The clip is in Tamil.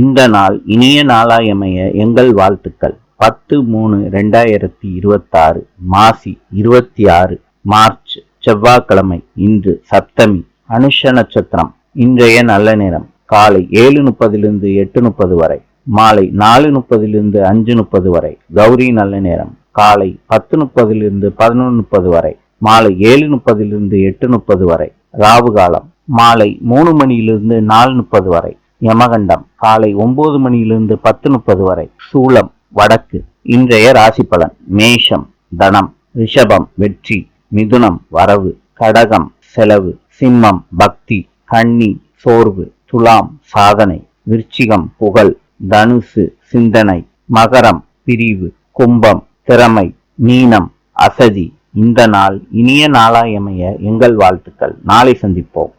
இந்த நாள் இனிய நாளாயமைய எங்கள் வாழ்த்துக்கள். 10/3/2026 மாசி 26 மார்ச் செவ்வாய்க்கிழமை. இன்று சப்தமி. அனுஷ நட்சத்திரம். இன்றைய நல்ல நேரம் காலை 7:30 8:30 வரை, மாலை 4:30 5:30 வரை. கௌரி நல்ல நேரம் காலை 10:30 11:30 வரை, மாலை 7:30 8:30 வரை. ராவு காலம் மாலை 3 4:30 வரை. யமகண்டம் காலை 9 10:30 வரை. சூலம் வடக்கு. இன்றைய ராசி பலன். மேஷம் தனம், ரிஷபம் வெற்றி, மிதுனம் வரவு, கடகம் செலவு, சிம்மம் பக்தி, கன்னி சோர்வு, துலாம் சாதனை, விருச்சிகம் புகழ், தனுசு சிந்தனை, மகரம் பிரிவு, கும்பம் திறமை, மீனம் அசதி. இந்த நாள் இனிய நாளாயமைய எங்கள் வாழ்த்துக்கள். நாளை சந்திப்போம்.